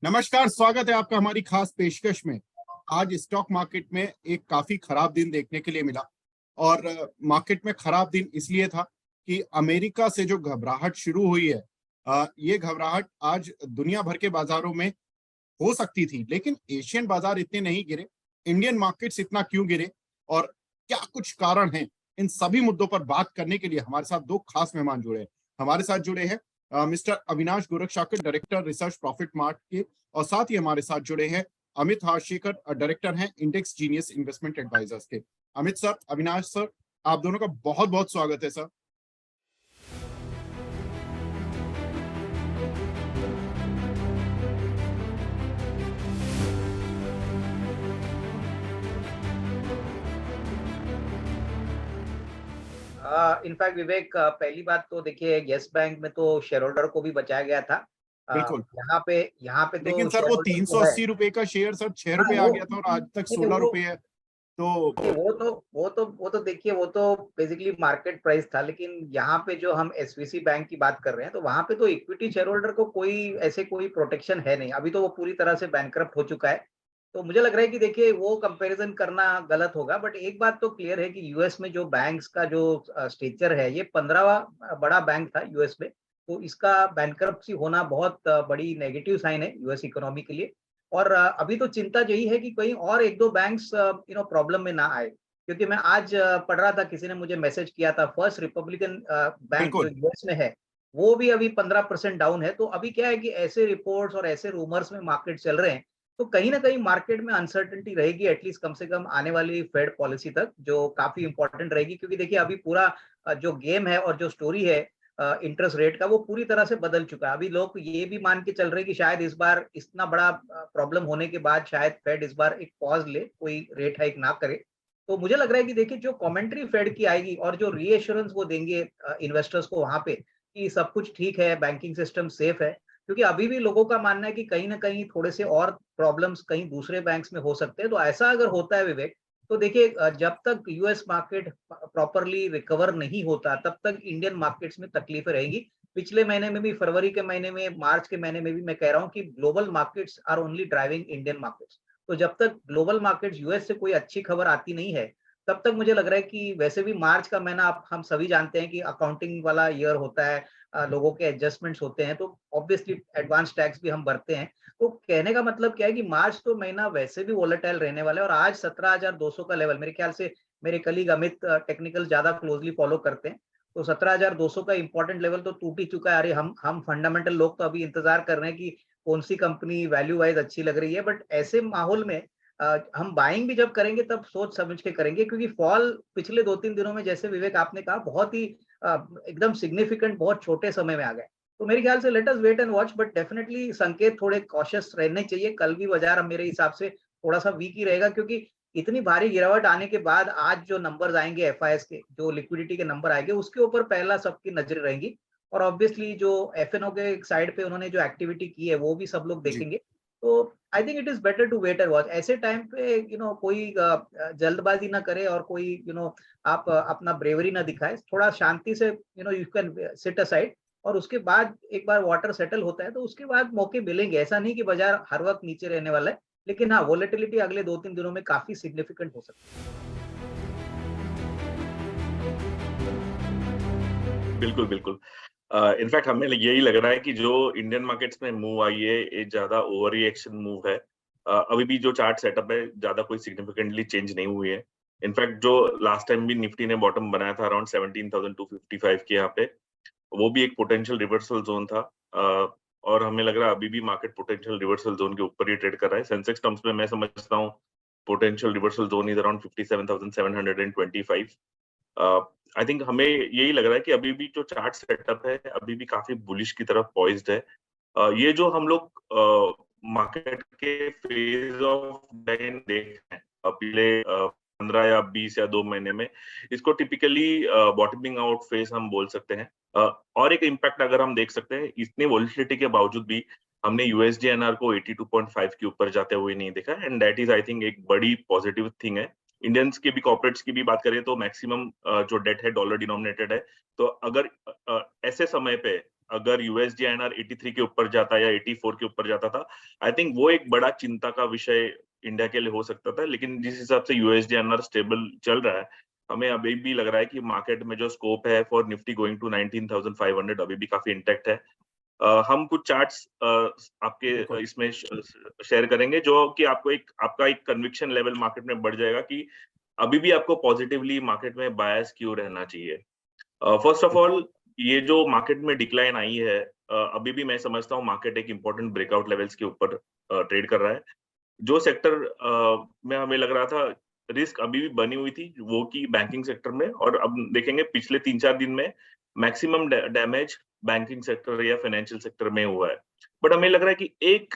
नमस्कार, स्वागत है आपका हमारी खास पेशकश में। आज स्टॉक मार्केट में एक काफी खराब दिन देखने के लिए मिला और मार्केट में खराब दिन इसलिए था कि अमेरिका से जो घबराहट शुरू हुई है, ये घबराहट आज दुनिया भर के बाजारों में हो सकती थी, लेकिन एशियन बाजार इतने नहीं गिरे। इंडियन मार्केट्स इतना क्यों गिरे और क्या कुछ कारण हैं, इन सभी मुद्दों पर बात करने के लिए हमारे साथ दो खास मेहमान जुड़े हैं। हमारे साथ जुड़े हैं mister Avinash Gorakshakar, director research profit mart के, और साथ ही हमारे साथ जुड़े हैं अमित हाशेकर, डायरेक्टर हैं इंडेक्स जीनियस इन्वेस्टमेंट एडवाइजर्स के। अमित सर, अविनाश सर, आप दोनों का बहुत बहुत स्वागत है सर। इनफैक्ट विवेक, पहली बात तो देखिए, यस बैंक में तो शेयर होल्डर को भी बचाया गया था। बिल्कुल। यहाँ पे लेकिन तो सर शेयर वो होल्डर को है। 380 रुपए का शेयर सर 6 रुपए आ वो गया था और आज तक नहीं, 16 रुपए है। तो नहीं, वो तो देखिए, वो तो बेसिकली मार्केट प्राइस था। लेकिन यहाँ पे जो हम एसवीसी बैंक की बात कर रहे हैं, तो वहां पे तो इक्विटी शेयर होल्डर को कोई प्रोटेक्शन है नहीं। अभी तो वो पूरी तरह से बैंकरप्ट हो चुका है। तो मुझे लग रहा है कि देखिए, वो कंपैरिजन करना गलत होगा। बट एक बात तो क्लियर है कि यूएस में जो बैंक्स का जो स्ट्रक्चर है, ये 15वां बड़ा बैंक था यूएस में। तो इसका बैंकरप्सी होना बहुत बड़ी नेगेटिव साइन है यूएस इकोनॉमी के लिए। और अभी तो चिंता यही है कि कहीं और एक दो बैंक्स प्रॉब्लम में ना आए। क्योंकि मैं आज पढ़ रहा था, किसी ने मुझे मैसेज किया था, फर्स्ट रिपब्लिकन बैंक जो बिल्कुल। यूएस में है, वो भी अभी 15% डाउन है। तो अभी क्या है कि ऐसे रिपोर्ट्स और ऐसे रूमर्स में मार्केट चल रहे हैं। तो कहीं ना कहीं मार्केट में अनसर्टेनिटी रहेगी, एटलीस्ट कम से कम आने वाली फेड पॉलिसी तक, जो काफी इंपॉर्टेंट रहेगी। क्योंकि देखिए, अभी पूरा जो गेम है और जो स्टोरी है इंटरेस्ट रेट का, वो पूरी तरह से बदल चुका है। अभी लोग ये भी मान के चल रहे हैं कि शायद इस बार इतना बड़ा प्रॉब्लम होने के बाद शायद फेड इस बार एक पॉज ले, कोई रेट हाइक ना करे। तो मुझे लग रहा है कि देखिए, जो कमेंट्री फेड की आएगी और जो रीएश्योरेंस वो देंगे इन्वेस्टर्स को वहां पे, कि सब कुछ ठीक है, बैंकिंग सिस्टम सेफ है। क्योंकि अभी भी लोगों का मानना है कि कहीं ना कहीं थोड़े से और प्रॉब्लम्स कहीं दूसरे बैंक्स में हो सकते हैं। तो ऐसा अगर होता है विवेक, तो देखिए, जब तक यूएस मार्केट प्रॉपरली रिकवर नहीं होता, तब तक इंडियन मार्केट्स में तकलीफें रहेगी। पिछले महीने में भी, फरवरी के महीने में, मार्च के महीने में भी मैं कह रहा हूँ कि global markets are only driving Indian markets. तो जब तक ग्लोबल मार्केट्स यूएस से कोई अच्छी खबर आती नहीं है, तब तक मुझे लग रहा है कि वैसे भी मार्च का महीना, आप हम सभी जानते हैं कि अकाउंटिंग वाला ईयर होता है। लोगों के एडजस्टमेंट्स होते हैं, तो ऑब्वियसली एडवांस टैक्स भी हम भरते हैं। तो कहने का मतलब क्या है कि मार्च तो महीना वैसे भी वोलेटाइल रहने वाला है। और आज 17,200 का लेवल, मेरे ख्याल से मेरे कलीग अमित टेक्निकल ज्यादा क्लोजली फॉलो करते हैं, तो 17,200 का इंपॉर्टेंट लेवल तो टूट ही चुका है। अरे, हम फंडामेंटल लोग तो अभी इंतजार कर रहे हैं कि कौन सी कंपनी वैल्यू वाइज अच्छी लग रही है। बट ऐसे माहौल में हम बाइंग भी जब करेंगे, तब सोच समझ के करेंगे। क्योंकि फॉल पिछले 2-3 दिनों में, जैसे विवेक आपने कहा, बहुत ही एकदम सिग्निफिकेंट, बहुत छोटे समय में आ गए। तो मेरे ख्याल से let us wait and watch. But definitely संकेत थोड़े कॉशियस रहने चाहिए। कल भी बाजार मेरे हिसाब से थोड़ा सा वीक ही रहेगा। क्योंकि इतनी भारी गिरावट आने के बाद आज जो नंबर्स आएंगे एफआईएस के, जो लिक्विडिटी के नंबर आएंगे, उसके ऊपर पहला सबकी नजर रहेंगी। और ऑब्वियसली जो एफएनओ के साइड पे उन्होंने जो एक्टिविटी की है, वो भी सब लोग जी। देखेंगे। तो I think it is better to wait and watch. ऐसे टाइम पे कोई जल्दबाजी ना करे, और कोई आप अपना ब्रेवरी ना दिखाए। थोड़ा शांति से यू कैन सिट असाइड। और उसके बाद एक बार वाटर सेटल होता है, तो उसके बाद मौके मिलेंगे। ऐसा नहीं कि बाजार हर वक्त नीचे रहने वाला है। लेकिन हाँ, वोलेटिलिटी अगले 2-3 दिनों में काफी सिग्निफिकेंट हो सकती है। बिल्कुल, बिल्कुल। इनफैक्ट हमें यही लग रहा है कि जो इंडियन मार्केट्स में मूव आई है, ये ज़्यादा ओवर रिएक्शन मूव है। अभी भी जो चार्ट सेटअप है, ज़्यादा कोई सिग्निफिकेंटली चेंज नहीं हुई है। इनफैक्ट जो लास्ट टाइम भी निफ्टी ने बॉटम बनाया था अराउंड 17,255 के यहाँ पे, वो भी एक पोटेंशियल रिवर्सल ज़ोन था। और हमें लग रहा है अभी भी मार्केट पोटेंशियल रिवर्सल ज़ोन के ऊपर ही ट्रेड कर रहा है। सेंसेक्स टर्म्स में मैं समझता हूँ potential reversal zone is around 57,725। I think हमें यही लग रहा है कि अभी भी जो चार्ट सेटअप है, अभी भी काफ़ी बुलिश की तरफ पॉइज्ड है। ये जो हम लोग मार्केट के फेज ऑफ डाइन देख रहे हैं पिछले 15 या 20 या 2 महीने में, इसको टिपिकली बॉटमिंग आउट फेज हम बोल सकते हैं। और एक इम्पैक्ट अगर हम देख सकते हैं, इतनी वोलेटिलिटी के बावजूद भी हमने यूएसडीएनआर को 82.5 के ऊपर जाते हुए नहीं देखा, and that is I think एक बड़ी पॉजिटिव थिंग है। इंडियंस की भी, कॉर्पोरेट्स की भी बात करें तो मैक्सिमम जो डेट है डॉलर डिनोमिनेटेड है। तो अगर ऐसे समय पे अगर यूएसडी INR 83 के ऊपर जाता या 84 के ऊपर जाता था, आई थिंक वो एक बड़ा चिंता का विषय इंडिया के लिए हो सकता था। लेकिन जिस हिसाब से यूएसडी INR स्टेबल चल रहा है, हमें अभी भी लग रहा है कि मार्केट में जो स्कोप है फॉर निफ्टी गोइंग टू 19,500 अभी भी काफी इंटैक्ट है। हम कुछ चार्ट्स आपके इसमें शेयर करेंगे जो कि आपका एक कन्विक्शन लेवल मार्केट में बढ़ जाएगा कि अभी भी आपको पॉजिटिवली मार्केट में बायस क्यों रहना चाहिए। फर्स्ट ऑफ ऑल, ये जो मार्केट में डिक्लाइन आई है, अभी भी मैं समझता हूँ मार्केट एक इंपॉर्टेंट ब्रेकआउट लेवल्स के ऊपर ट्रेड कर रहा है। जो सेक्टर में हमें लग रहा था रिस्क अभी भी बनी हुई थी वो की बैंकिंग सेक्टर में, और अब देखेंगे पिछले 3-4 दिन में मैक्सिमम डैमेज बैंकिंग सेक्टर या फाइनेंशियल सेक्टर में हुआ है। बट हमें लग रहा है कि एक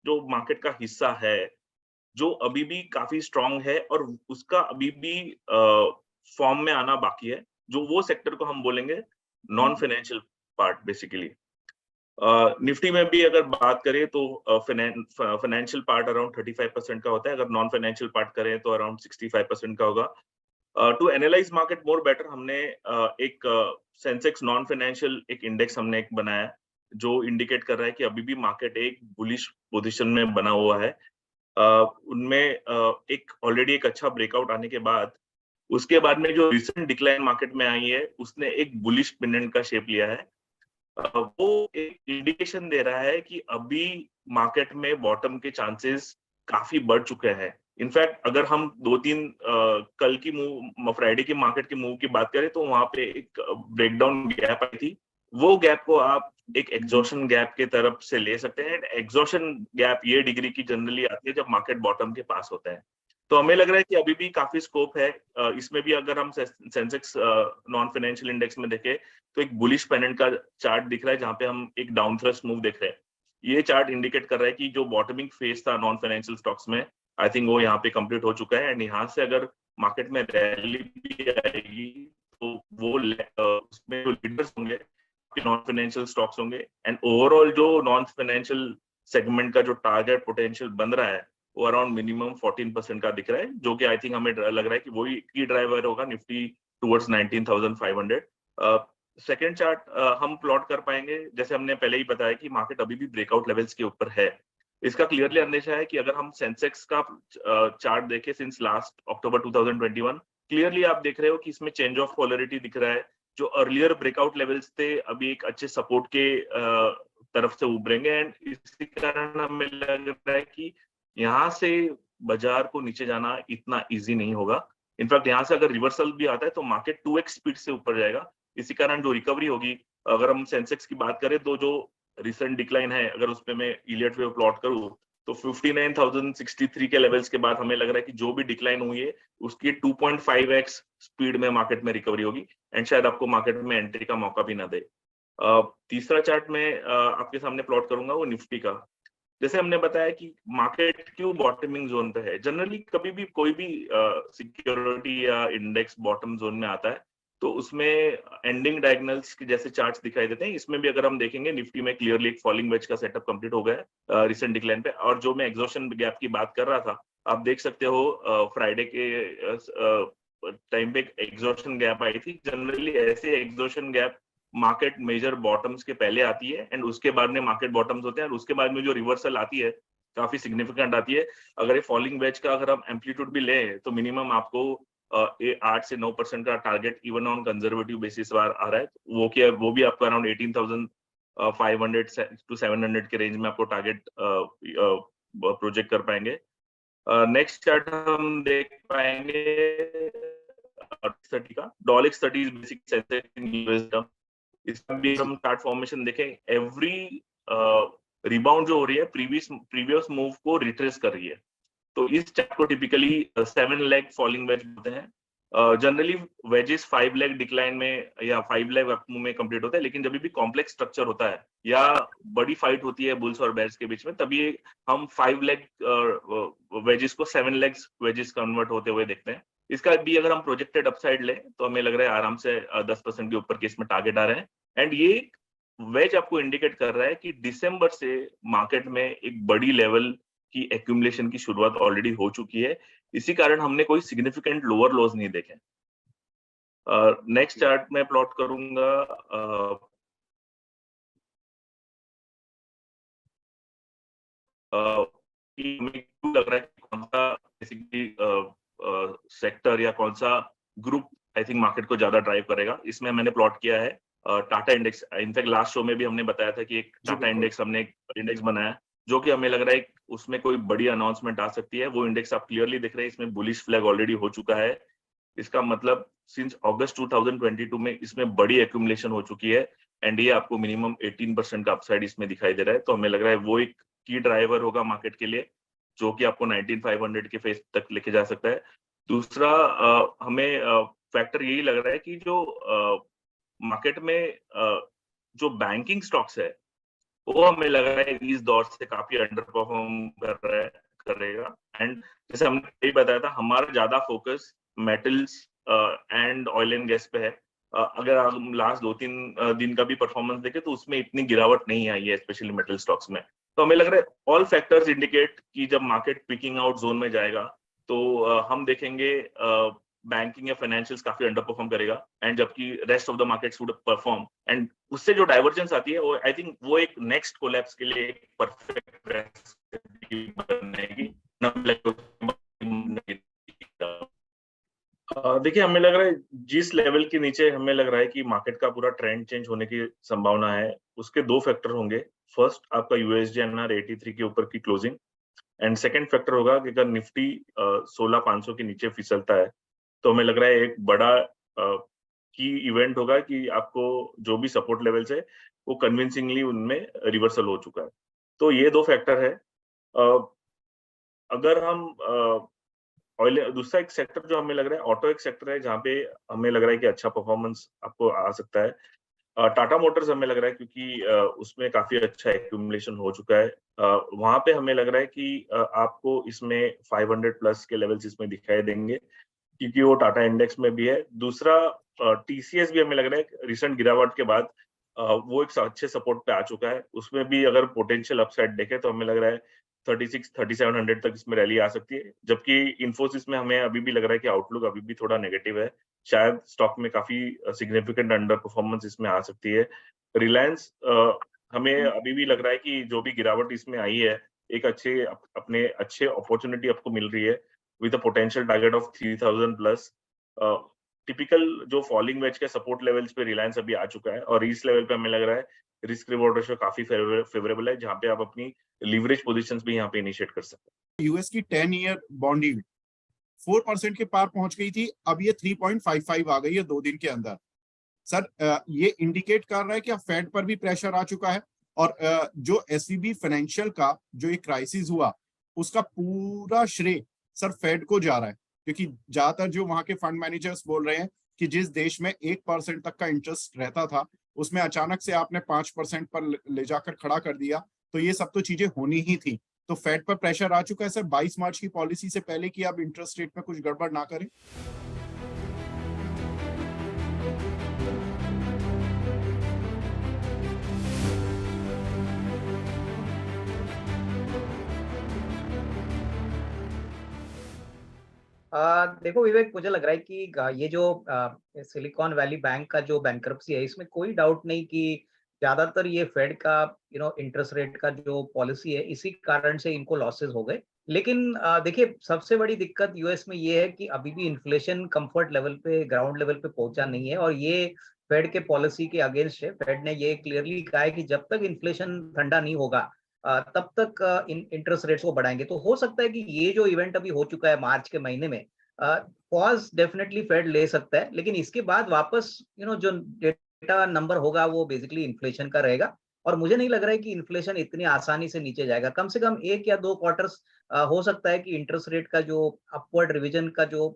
जो मार्केट का हिस्सा है जो अभी भी काफी स्ट्रांग है और उसका अभी भी फॉर्म में आना बाकी है, जो वो सेक्टर को हम बोलेंगे non financial part basically. Nifty में भी अगर बात करें तो फाइनेंशियल पार्ट अराउंड 35% का होता है, अगर नॉन फाइनेंशियल पार्ट करें तो अराउंड 65% का होगा। To analyse market more better, हमने एक सेंसेक्स नॉन फाइनेंशियल एक इंडेक्स हमने एक बनाया जो इंडिकेट कर रहा है कि अभी भी मार्केट एक बुलिश पोजीशन में बना हुआ है। उनमें एक ऑलरेडी एक अच्छा ब्रेकआउट आने के बाद उसके बाद में जो रिसेंट डिक्लाइन मार्केट में आई है उसने एक बुलिश पेंडेंट का शेप लिया है। वो एक इंडिकेशन दे रहा है कि अभी मार्केट में बॉटम के चांसेस काफी बढ़ चुके हैं। इनफैक्ट अगर हम 2-3 कल की मूव, फ्राइडे की मार्केट की मूव की बात करें तो वहां पे एक ब्रेकडाउन गैप आई थी। वो गैप को आप एक एग्जॉशन गैप के तरफ से ले सकते हैं। एग्जॉशन गैप ये डिग्री की जनरली आती है जब मार्केट बॉटम के पास होता है। तो हमें लग रहा है कि अभी भी काफी स्कोप है। इसमें भी अगर हम सेंसेक्स नॉन फाइनेंशियल इंडेक्स में देखें तो एक बुलिश पेंडेंट का चार्ट दिख रहा है जहां पे हम एक डाउन थ्रस्ट मूव देख रहे हैं। ये चार्ट इंडिकेट कर रहा है कि जो बॉटमिंग फेज था नॉन फाइनेंशियल स्टॉक्स में, आई थिंक वो यहाँ पे कंप्लीट हो चुका है। एंड यहाँ से अगर मार्केट में रैली भी आएगी तो वो उसमें जो लीडर्स होंगे नॉन फाइनेंशियल स्टॉक्स होंगे। एंड ओवरऑल जो नॉन फाइनेंशियल सेगमेंट का जो टारगेट पोटेंशियल बन रहा है वो अराउंड मिनिमम 14% का दिख रहा है, जो कि आई थिंक हमें लग रहा है कि वही की ड्राइवर होगा निफ्टी टुवर्ड्स 19,500। सेकेंड चार्ट हम प्लॉट कर पाएंगे, जैसे हमने पहले ही बताया कि मार्केट अभी भी ब्रेकआउट लेवल्स के ऊपर है। इसका क्लियरली अंदेशा है कि अगर हम सेंसेक्स का चार्ट देखें सिंस लास्ट अक्टूबर 2021, क्लियरली आप देख रहे हो कि इसमें चेंज ऑफ पोलरिटी दिख रहा है। जो अर्लियर ब्रेकआउट लेवल्स थे अभी एक अच्छे सपोर्ट के तरफ से उभरेंगे। एंड इसी कारण हमें लग रहा है कि यहाँ से बाजार को नीचे जाना इतना इजी नहीं होगा। इनफैक्ट यहाँ से अगर रिवर्सल भी आता है तो मार्केट 2x स्पीड से ऊपर जाएगा। इसी कारण जो रिकवरी होगी, अगर हम सेंसेक्स की बात करें तो जो रिसेंट डिक्लाइन है अगर उसपे मैं इलियट वेव प्लॉट करूं तो 59,063 के लेवल्स के बाद हमें लग रहा है कि जो भी डिक्लाइन हुई है उसकी 2.5x स्पीड में मार्केट में रिकवरी होगी एंड शायद आपको मार्केट में एंट्री का मौका भी ना दे। तीसरा चार्ट में आपके सामने प्लॉट करूंगा वो निफ्टी का। जैसे हमने बताया कि मार्केट क्यों बॉटमिंग जोन पे है। जनरली कभी भी कोई भी सिक्योरिटी या इंडेक्स बॉटम जोन में आता है तो उसमें एंडिंग डायगोनल्स के जैसे चार्ट्स दिखाई देते हैं। इसमें भी अगर हम देखेंगे निफ्टी में क्लियरली एक फॉलिंग वेज का सेटअप कंप्लीट हो गया है रिसेंट डिक्लाइन पे। और जो मैं एग्जॉशन गैप की बात कर रहा था, आप देख सकते हो फ्राइडे के टाइम पे एग्जॉशन गैप आई थी। जनरली ऐसे exhaustion gap market major bottoms के पहले आती है एंड उसके बाद में मार्केट बॉटम्स होते हैं और उसके बाद में जो रिवर्सल आती है काफी सिग्निफिकेंट आती है। अगर ये फॉलिंग वेज का अगर हम एम्पलीट्यूड भी लें तो मिनिमम आपको 8 से 9% का target even on conservative basis आ रहा है। वो भी आपको अराउंड 18,500 to 700 के रेंज में आपको टारगेट प्रोजेक्ट कर पाएंगे। नेक्स्ट चार्ट हम देख पाएंगे 30 का डॉलेक्स 30 basic Sensex in US term. इसमें भी हम चार्ट फॉर्मेशन देखें, एवरी रिबाउंड जो हो रही है प्रीवियस मूव को रिट्रेस कर रही है। तो इस चार्ट को टिपिकली 7 लेग फॉलिंग वेज बोलते हैं। जनरली वेजेस 5 लेग डिक्लाइन में या 5 लेग मूव में कंप्लीट होता है, लेकिन जब भी कॉम्प्लेक्स स्ट्रक्चर होता है या बड़ी फाइट होती है बुल्स और बेयर्स के बीच में, तभी हम 5 लेग वेजेस को 7 लेग्स वेजेस कन्वर्ट होते हुए देखते हैं। इसका भी अगर हम प्रोजेक्टेड अपसाइड लें तो हमें लग रहा है आराम से 10% के ऊपर के इसमें टारगेट आ रहे हैं। एंड ये वेज आपको इंडिकेट कर रहा है कि दिसंबर से मार्केट में एक बड़ी लेवल की एक्यूमुलेशन की शुरुआत ऑलरेडी हो चुकी है। इसी कारण हमने कोई सिग्निफिकेंट लोअर लॉस नहीं देखे। नेक्स्ट चार्ट में प्लॉट करूंगा कि हमें क्यों लग रहा है कि कौन सा बेसिकली सेक्टर या कौन सा ग्रुप आई थिंक मार्केट को ज्यादा ड्राइव करेगा। इसमें मैंने प्लॉट किया है Tata index. In fact last show में भी हमने बताया था कि एक टाटा इंडेक्स, हमने एक इंडेक्स बनाया जो कि हमें लग रहा है उसमें कोई बड़ी अनाउंसमेंट आ सकती है। वो इंडेक्स आप क्लियरली दिख रहे हैं, इसमें बुलिश फ्लैग ऑलरेडी हो चुका है। इसका मतलब सिंस अगस्त 2022 में इसमें बड़ी एक्यूमुलेशन हो चुकी है एंड ये आपको मिनिमम 18% का अपसाइड इसमें दिखाई दे रहा है। तो हमें लग रहा है वो एक की ड्राइवर होगा मार्केट के लिए, जो कि आपको 19,500 के फेस तक लेके जा सकता है। दूसरा हमें फैक्टर यही लग रहा है कि जो मार्केट में जो बैंकिंग स्टॉक्स है वो हमें लग रहा है इस दौर से काफी अंडर परफॉर्म करेगा। एंड जैसे हमने यही बताया था, हमारा ज्यादा focus metals and oil and gas पे है। अगर हम लास्ट 2-3 दिन का भी परफॉर्मेंस देखें तो उसमें इतनी गिरावट नहीं आई है, स्पेशली मेटल स्टॉक्स में। तो हमें लग रहा है ऑल फैक्टर्स इंडिकेट कि जब मार्केट पिकिंग आउट जोन में जाएगा तो हम देखेंगे बैंकिंग या फाइनेंशियल्स काफी अंडर परफॉर्म करेगा एंड जबकि rest of the markets would perform. And उससे जो डाइवर्जेंस आती है वो आई थिंक वो एक नेक्स्ट कोलैप्स के लिए एक परफेक्ट रेसिपी बनेगी। देखिए, हमें लग रहा है जिस लेवल के नीचे हमें लग रहा है कि मार्केट का पूरा ट्रेंड चेंज होने की संभावना है, उसके 2 फैक्टर होंगे। फर्स्ट आपका यूएसडी-एनआर 83 के ऊपर की क्लोजिंग एंड सेकंड फैक्टर होगा कि अगर निफ्टी 16,500 के नीचे फिसलता है तो हमें लग रहा है एक बड़ा की इवेंट होगा कि आपको जो भी सपोर्ट लेवल्स है वो कन्विंसिंगली उनमें रिवर्सल हो चुका है। तो ये 2 फैक्टर है। अगर हम ऑयल, दूसरा एक सेक्टर जो हमें लग रहा है ऑटो एक सेक्टर है जहाँ पे हमें लग रहा है कि अच्छा परफॉर्मेंस आपको आ सकता है। टाटा मोटर्स हमें लग रहा है क्योंकि उसमें काफी अच्छा एक्यूमुलेशन हो चुका है। वहां पे हमें लग रहा है कि आपको इसमें 500 प्लस के लेवल्स इसमें दिखाई देंगे क्योंकि वो टाटा इंडेक्स में भी है। दूसरा टीसीएस भी हमें लग रहा है रिसेंट गिरावट के बाद वो एक अच्छे सपोर्ट पे आ चुका है। उसमें भी अगर पोटेंशियल अपसाइड देखें तो हमें लग रहा है 36-3700 तक इसमें रैली आ सकती है। जबकि इन्फोसिस में हमें अभी भी लग रहा है कि आउटलुक अभी भी थोड़ा नेगेटिव है। शायद स्टॉक में काफी सिग्निफिकेंट अंडर परफॉर्मेंस इसमें आ सकती है। रिलायंस हमें अभी भी लग रहा है कि जो भी गिरावट इसमें आई है, एक अपने अच्छे अपॉर्चुनिटी आपको मिल रही है with a potential target of 3000 plus. Typical जो फॉलिंग वेज के सपोर्ट लेवल्स पे रिलायंस अभी आ चुका है और इस लेवल पे हमें लग रहा है रिस्क रिवॉर्ड रेशियो काफी फेवरेबल है, जहाँ पे आप अपनी लीवरेज पोजीशंस भी यहाँ पे इनिशिएट कर सकते हैं। यूएस की 10 ईयर बॉन्ड यील्ड 4% के पार पहुंच गई थी, अब ये 3.55 आ गई है 2 दिन के अंदर। सर, ये इंडिकेट कर रहा है कि अब फेड पर भी प्रेशर आ चुका है और जो एसवीबी फाइनेंशियल का जो एक क्राइसिस हुआ उसका पूरा श्रेय सर फेड को जा रहा है, क्योंकि ज्यादातर जो वहां के फंड मैनेजर्स बोल रहे हैं कि जिस देश में 1% तक का इंटरेस्ट रहता था उसमें अचानक से आपने 5% पर ले जाकर खड़ा कर दिया, तो ये सब तो चीजें होनी ही थी। तो फेड पर प्रेशर आ चुका है सर 22 मार्च की पॉलिसी से पहले कि आप इंटरेस्ट रेट में कुछ गड़बड़ ना करें। देखो विवेक, मुझे लग रहा है कि ये जो सिलिकॉन वैली बैंक का जो बैंक्रप्सी है, इसमें कोई डाउट नहीं कि ज्यादातर ये फेड का इंटरेस्ट रेट का जो पॉलिसी है, इसी कारण से इनको लॉसेस हो गए। लेकिन देखिए, सबसे बड़ी दिक्कत यूएस में ये है कि अभी भी इन्फ्लेशन कंफर्ट लेवल पे, ग्राउंड लेवल पे पहुंचा नहीं है और ये फेड के पॉलिसी के अगेंस्ट है। फेड ने ये क्लियरली कहा है कि जब तक इन्फ्लेशन ठंडा नहीं होगा तब तक इंटरेस्ट रेट्स को बढ़ाएंगे। तो हो सकता है कि ये जो इवेंट अभी हो चुका है मार्च के महीने में, पॉज डेफिनेटली फेड ले सकता है, लेकिन इसके बाद वापस जो डेटा नंबर होगा वो बेसिकली इन्फ्लेशन का रहेगा और मुझे नहीं लग रहा है कि इन्फ्लेशन इतनी आसानी से नीचे जाएगा। कम से कम 1 या 2 क्वार्टर्स हो सकता है कि इंटरेस्ट रेट का जो अपवर्ड रिवीजन का जो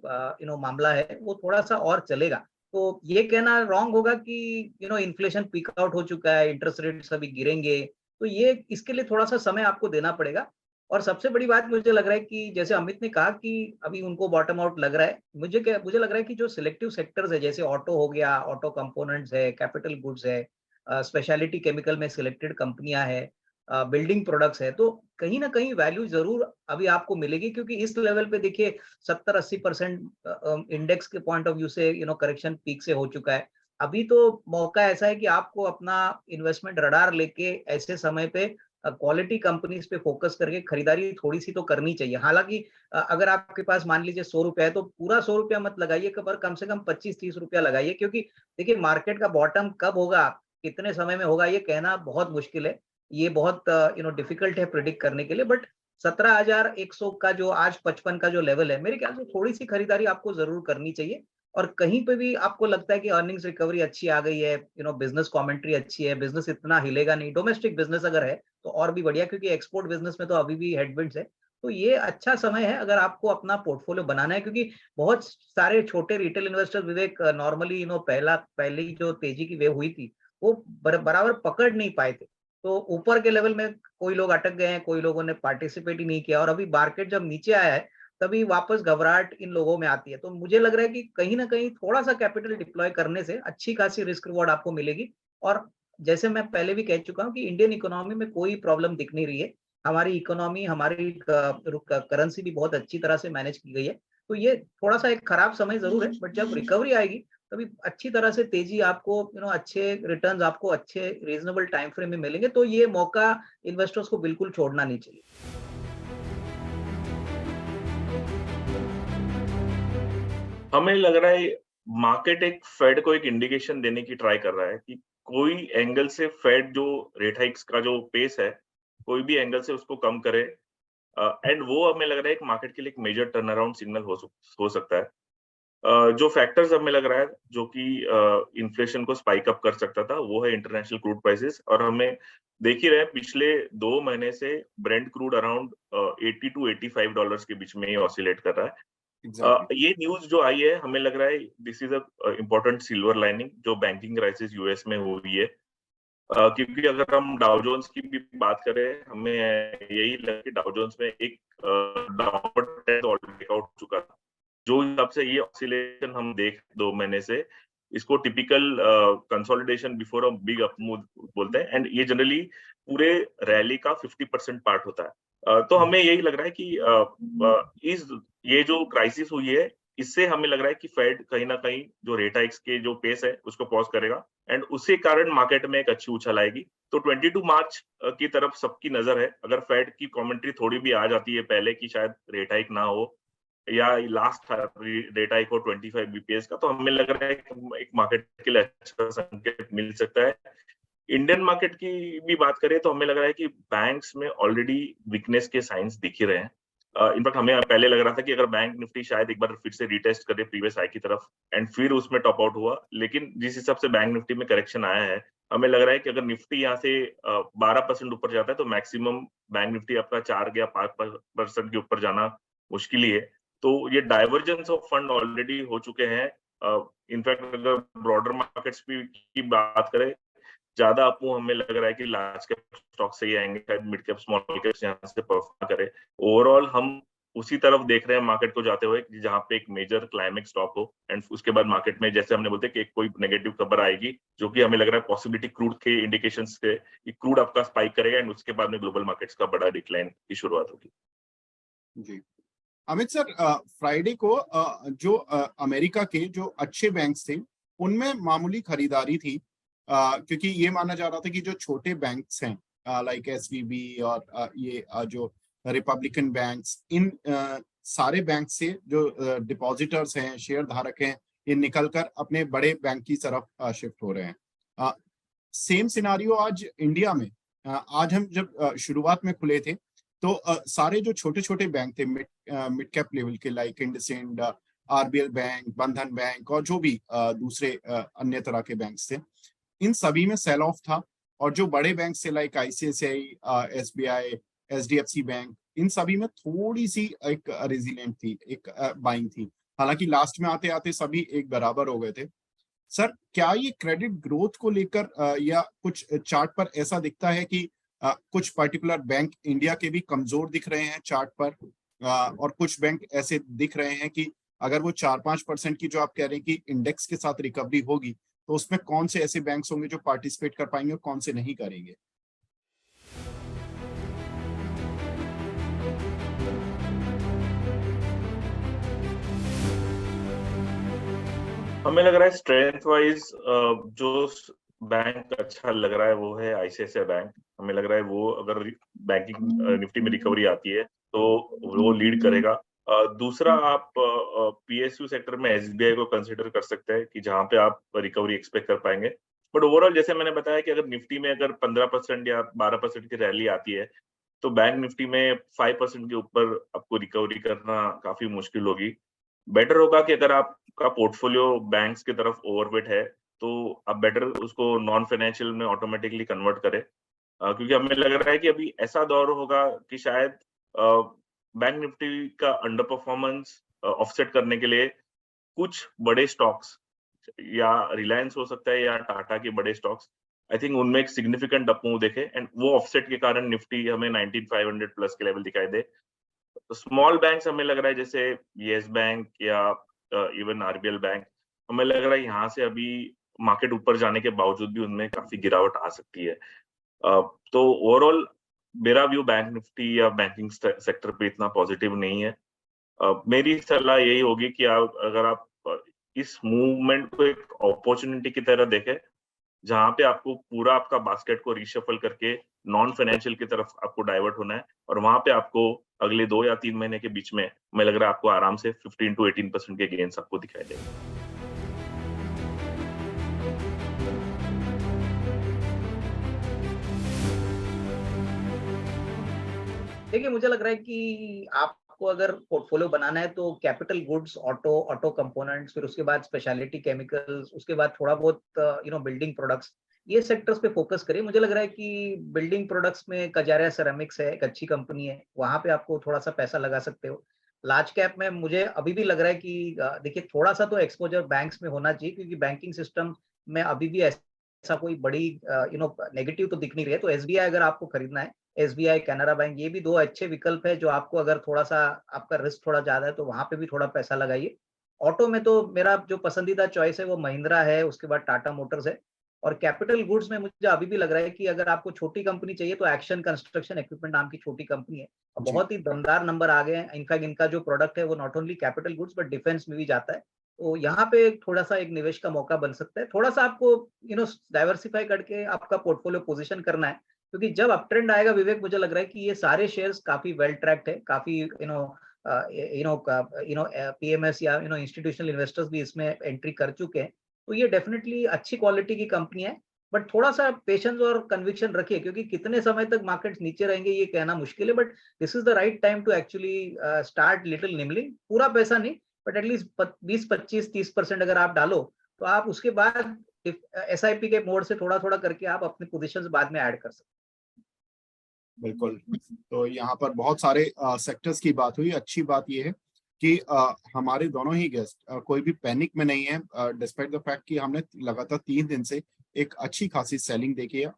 मामला है वो थोड़ा सा और चलेगा। तो ये कहना रॉन्ग होगा कि इन्फ्लेशन पीक आउट हो चुका है, इंटरेस्ट रेट्स अभी गिरेंगे। तो ये इसके लिए थोड़ा सा समय आपको देना पड़ेगा। और सबसे बड़ी बात मुझे लग रहा है कि जैसे अमित ने कहा कि अभी उनको बॉटम आउट लग रहा है, मुझे लग रहा है कि जो सिलेक्टिव सेक्टर्स है, जैसे ऑटो हो गया, ऑटो कंपोनेंट्स है, कैपिटल गुड्स है, स्पेशलिटी केमिकल में सिलेक्टेड कंपनियां है, बिल्डिंग प्रोडक्ट्स है, तो कहीं ना कहीं वैल्यू जरूर अभी आपको मिलेगी, क्योंकि इस लेवल पे देखिए 70-80% इंडेक्स के पॉइंट ऑफ व्यू से करेक्शन पीक से हो चुका है। अभी तो मौका ऐसा है कि आपको अपना इन्वेस्टमेंट रडार लेके ऐसे समय पे क्वालिटी कंपनीज पे फोकस करके खरीदारी थोड़ी सी तो करनी चाहिए। हालांकि अगर आपके पास मान लीजिए 100 रुपया है तो पूरा 100 रुपया मत लगाइए, पर कम से कम 25-30 रुपया लगाइए, क्योंकि देखिए मार्केट का बॉटम कब होगा, कितने समय में होगा, ये कहना बहुत मुश्किल है। ये बहुत डिफिकल्ट है प्रिडिक्ट करने के लिए। बट 17,100 का जो आज 55 का जो लेवल है, मेरे ख्याल से थोड़ी सी खरीदारी आपको जरूर करनी चाहिए। और कहीं पे भी आपको लगता है कि अर्निंग्स रिकवरी अच्छी आ गई है, बिजनेस कमेंट्री अच्छी है, बिजनेस इतना हिलेगा नहीं, डोमेस्टिक बिजनेस अगर है तो और भी बढ़िया, क्योंकि एक्सपोर्ट बिजनेस में तो अभी भी हेडविंड्स है। तो ये अच्छा समय है अगर आपको अपना पोर्टफोलियो बनाना है, क्योंकि बहुत सारे छोटे रिटेल इन्वेस्टर्स, विवेक, नॉर्मली पहली जो तेजी की वेव हुई थी वो बराबर पकड़ नहीं पाए थे। तो ऊपर के लेवल में कोई लोग अटक गए हैं, कोई लोगों ने पार्टिसिपेट ही नहीं किया, और अभी मार्केट जब नीचे आया है तभी वापस घबराहट इन लोगों में आती है। तो मुझे लग रहा है कि कहीं ना कहीं थोड़ा सा कैपिटल डिप्लॉय करने से अच्छी खासी रिस्क रिवॉर्ड आपको मिलेगी। और जैसे मैं पहले भी कह चुका हूँ कि इंडियन इकोनॉमी में कोई प्रॉब्लम दिख नहीं रही है। हमारी इकोनॉमी, हमारी करेंसी भी बहुत अच्छी तरह से मैनेज की गई है। तो ये थोड़ा सा एक खराब समय जरूर है, बट जब रिकवरी आएगी तभी अच्छी तरह से तेजी आपको, अच्छे रिटर्न्स आपको अच्छे रीजनेबल टाइम फ्रेम में मिलेंगे। तो ये मौका इन्वेस्टर्स को बिल्कुल छोड़ना नहीं चाहिए। हमें लग रहा है मार्केट एक फेड को एक इंडिकेशन देने की ट्राई कर रहा है कि कोई एंगल से फेड जो रेट हाइक्स का जो पेस है, कोई भी एंगल से उसको कम करे। एंड वो हमें लग रहा है एक मार्केट के लिए एक मेजर टर्न अराउंड सिग्नल हो सकता है। जो फैक्टर्स हमें लग रहा है जो कि इन्फ्लेशन को स्पाइक अप कर सकता था, वो है इंटरनेशनल क्रूड प्राइसेस। और हमें देख ही रहे हैं पिछले 2 महीने से ब्रेंट क्रूड अराउंड $80 to $85 के बीच में ही ऑसिलेट कर रहा है। ये न्यूज जो आई है, हमें लग रहा है this is a important silver lining जो बैंकिंग क्राइसिस यूएस में हुई है। क्योंकि अगर हम डाउ जोन्स की भी बात करें, हमें यही लगा कि डाउ जोन्स में एक डाउनवर्ड ट्रेंड ऑलरेडी आउट हो चुका था। जो हिसाब से ये ऑसिलेशन हम देख 2 महीने से, इसको typical consolidation before a big up move बोलते हैं। एंड ये जनरली पूरे रैली का 50% पार्ट होता है। तो हमें यही लग रहा है कि ये जो क्राइसिस हुई है, इससे हमें लग रहा है कि फेड कहीं ना कहीं जो रेट हाइक्स के जो पेस है उसको पॉज करेगा, एंड उसी कारण मार्केट में एक अच्छी उछाल आएगी। तो 22 मार्च की तरफ सबकी नजर है। अगर फेड की कमेंट्री थोड़ी भी आ जाती है पहले कि शायद रेट हाइक ना हो, या लास्ट रेट हाइक हो 25 बीपीएस का, तो हमें लग रहा है कि एक मार्केट के लिए अच्छा संकेत मिल सकता है। इंडियन मार्केट की भी बात करें तो हमें लग रहा है कि बैंक्स में ऑलरेडी वीकनेस के साइंस दिख ही रहे हैं। इनफैक्ट हमें पहले लग रहा था कि अगर बैंक निफ्टी शायद एक बार फिर से रिटेस्ट करे प्रीवियस हाई की तरफ, एंड फिर उसमें टॉप आउट हुआ। लेकिन जिस हिसाब से बैंक निफ्टी में करेक्शन आया है, हमें लग रहा है कि अगर निफ्टी यहाँ से 12% ऊपर जाता है तो मैक्सिमम बैंक निफ्टी आपका 4 या 5% के ऊपर जाना मुश्किल ही है। तो ये डाइवर्जेंस ऑफ फंड ऑलरेडी हो चुके हैं। इनफैक्ट अगर ब्रॉडर मार्केट्स की बात करें, ज्यादा आपको हमें लग रहा है कि लार्ज कैप स्टॉक से ही आएंगे, शायद मिड कैप स्मॉल कैप्स यहाँ से परफॉर्म करे। ओवरऑल हम उसी तरफ देख रहे हैं मार्केट को जाते हुए जहां पे एक मेजर क्लाइमेक्स स्टॉप हो, एंड उसके बाद मार्केट में जैसे हमने बोलते हैं कि एक कोई नेगेटिव खबर आएगी, जो कि हमें लग रहा है पॉसिबिलिटी क्रूड के इंडिकेशंस से क्रूड आपका स्पाइक करेगा, एंड उसके बाद में ग्लोबल मार्केट्स का बड़ा डिक्लाइन की शुरुआत होगी। जी अमित सर, फ्राइडे को जो अमेरिका के जो अच्छे बैंक्स थे उनमें मामूली खरीदारी थी, क्योंकि ये माना जा रहा था कि जो छोटे बैंक्स हैं लाइक एसवीबी और ये जो रिपब्लिकन बैंक्स, इन सारे बैंक से जो डिपॉजिटर्स हैं, शेयर धारक हैं, ये निकलकर अपने बड़े बैंक की तरफ शिफ्ट हो रहे हैं। सेम सिनारियो आज इंडिया में। आज हम जब शुरुआत में खुले थे तो सारे जो छोटे छोटे बैंक थे मिड कैप लेवल के, लाइक इंडसइंड, आरबीएल बैंक, बंधन बैंक और जो भी दूसरे अन्य तरह के बैंक्स थे, इन सभी में सेल ऑफ था। और जो बड़े बैंक से like ICICI, SBI, HDFC bank, इन सभी में थोड़ी सी एक रेजिलिएंट थी, एक बाइंग थी। हालांकि लास्ट में आते आते सभी एक बराबर हो गए थे। सर, क्या ये क्रेडिट ग्रोथ को लेकर या कुछ चार्ट पर ऐसा दिखता है कि कुछ पर्टिकुलर बैंक इंडिया के भी कमजोर दिख रहे हैं चार्ट पर, और कुछ बैंक ऐसे दिख रहे हैं कि अगर वो 4-5% की जो आप कह रहे हैं कि इंडेक्स के साथ रिकवरी होगी, तो उसमें कौन से ऐसे बैंक्स होंगे जो पार्टिसिपेट कर पाएंगे और कौन से नहीं करेंगे? हमें लग रहा है स्ट्रेंथ वाइज जो बैंक अच्छा लग रहा है वो है आईसीआईसीआई बैंक। हमें लग रहा है वो अगर बैंकिंग निफ्टी में रिकवरी आती है तो वो लीड करेगा। दूसरा आप पीएसयू सेक्टर में एसबीआई को कंसिडर कर सकते हैं कि जहां पे आप रिकवरी एक्सपेक्ट कर पाएंगे। बट ओवरऑल जैसे मैंने बताया कि अगर निफ्टी में अगर 15% या 12% की रैली आती है तो बैंक निफ्टी में 5% के ऊपर आपको रिकवरी करना काफी मुश्किल होगी। बेटर होगा कि अगर आपका पोर्टफोलियो बैंक्स की तरफ ओवरवेट है तो आप बेटर उसको नॉन फाइनेंशियल में ऑटोमेटिकली कन्वर्ट करें, क्योंकि हमें लग रहा है कि अभी ऐसा दौर होगा कि शायद बैंक निफ्टी का अंडर परफॉर्मेंस ऑफसेट करने के लिए कुछ बड़े स्टॉक्स या रिलायंस हो सकता है या टाटा के बड़े स्टॉक्स, आई थिंक उनमें एक सिग्निफिकेंट अप मूव देखे एंड वो ऑफसेट के कारण निफ्टी हमें 19500 प्लस के लेवल दिखाई दे। तो स्मॉल बैंक्स हमें लग रहा है जैसे येस बैंक या इवन आरबीएल बैंक, हमें लग रहा है यहाँ से अभी मार्केट ऊपर जाने के बावजूद भी उनमें काफी गिरावट आ सकती है। तो ओवरऑल मेरा व्यू बैंक निफ्टी या बैंकिंग सेक्टर पे इतना पॉजिटिव नहीं है। मेरी सलाह यही होगी कि अगर आप इस मूवमेंट को एक अपॉर्चुनिटी की तरह देखें, जहां पे आपको पूरा आपका बास्केट को रीशफल करके नॉन फाइनेंशियल की तरफ आपको डाइवर्ट होना है और वहां पे आपको अगले 2 या 3 महीने के बीच में हमें लग रहा है आपको आराम से 15 to 18% के गेन्स आपको दिखाई देंगे। देखिए, मुझे लग रहा है कि आपको अगर पोर्टफोलियो बनाना है तो कैपिटल गुड्स, ऑटो कंपोनेंट्स, फिर उसके बाद स्पेशलिटी केमिकल्स, उसके बाद थोड़ा बहुत बिल्डिंग प्रोडक्ट्स, ये सेक्टर्स पे फोकस करिए। मुझे लग रहा है कि बिल्डिंग प्रोडक्ट्स में कजारिया सेरामिक्स है, एक अच्छी कंपनी है, वहां पे आपको थोड़ा सा पैसा लगा सकते हो। लार्ज कैप में मुझे अभी भी लग रहा है कि देखिए, थोड़ा सा तो एक्सपोजर बैंक्स में होना चाहिए, क्योंकि बैंकिंग सिस्टम में अभी भी ऐसा कोई बड़ी नेगेटिव तो दिख नहीं रही है। तो एसबीआई अगर आपको खरीदना है, एसबीआई, कैनरा बैंक, ये भी 2 अच्छे विकल्प है जो आपको, अगर थोड़ा-सा आपका रिस्क थोड़ा ज़्यादा है तो वहाँ पे भी थोड़ा पैसा लगाइए। ऑटो में तो मेरा जो पसंदीदा चॉइस है वो महिंद्रा है, उसके बाद टाटा मोटर्स है। और कैपिटल गुड्स में मुझे अभी भी लग रहा है कि अगर आपको छोटी कंपनी चाहिए तो एक्शन कंस्ट्रक्शन इक्विपमेंट नाम की छोटी कंपनी है। जी। बहुत ही दमदार नंबर आ गए हैं। इनफैक्ट इनका जो प्रोडक्ट है वो not only capital goods but defence में भी जाता है। तो यहाँ पे थोड़ा-सा एक निवेश का मौका बन सकता है। थोड़ा-सा आपको डाइवर्सिफाई करके आपका पोर्टफोलियो पोज़ीशन करना है। क्योंकि जब अप ट्रेंड आएगा विवेक, मुझे लग रहा है कि ये सारे शेयर्स काफी वेल ट्रैक्ड है, काफी पीएमएस या इंस्टीट्यूशनल इन्वेस्टर्स भी इसमें एंट्री कर चुके हैं। तो ये डेफिनेटली अच्छी क्वालिटी की कंपनी है, बट थोड़ा सा पेशेंस और कन्विक्शन रखिए, क्योंकि कितने समय तक मार्केट्स नीचे रहेंगे ये कहना मुश्किल है। But this is the right time to actually start little nibbling. पूरा पैसा नहीं, बट एटलीस्ट 20-25-30% अगर आप डालो तो आप उसके बाद एसआईपी के मोड से थोड़ा थोड़ा करके आप अपने पोजीशंस बाद में ऐड कर सकते हैं। बिल्कुल। तो यहाँ पर बहुत सारे सेक्टर्स की बात हुई। अच्छी बात यह है कि हमारे दोनों ही गेस्ट कोई भी पैनिक में नहीं है, डिस्पाइट द फैक्ट कि हमने लगातार 3 दिन से एक अच्छी खासी सेलिंग देखी है।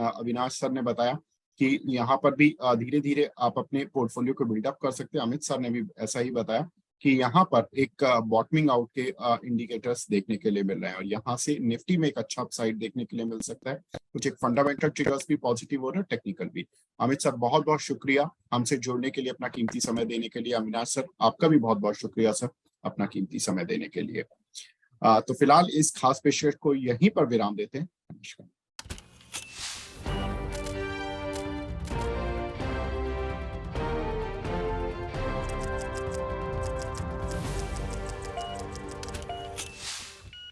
अविनाश सर ने बताया कि यहाँ पर भी धीरे धीरे आप अपने पोर्टफोलियो को बिल्डअप कर सकते हैं। अमित सर ने भी ऐसा ही बताया कि यहाँ पर एक बॉटमिंग आउट के इंडिकेटर्स देखने के लिए मिल रहे हैं और यहाँ से निफ्टी में एक अच्छा अपसाइड देखने के लिए मिल सकता है। कुछ एक फंडामेंटल ट्रिगर्स भी पॉजिटिव हो रहे हैं, टेक्निकल भी। अमित सर बहुत बहुत शुक्रिया हमसे जुड़ने के लिए, अपना कीमती समय देने के लिए। अविनाश सर आपका भी बहुत बहुत शुक्रिया सर, अपना कीमती समय देने के लिए। तो फिलहाल इस खास पेशकश को यहीं पर विराम देते हैं। नमस्कार।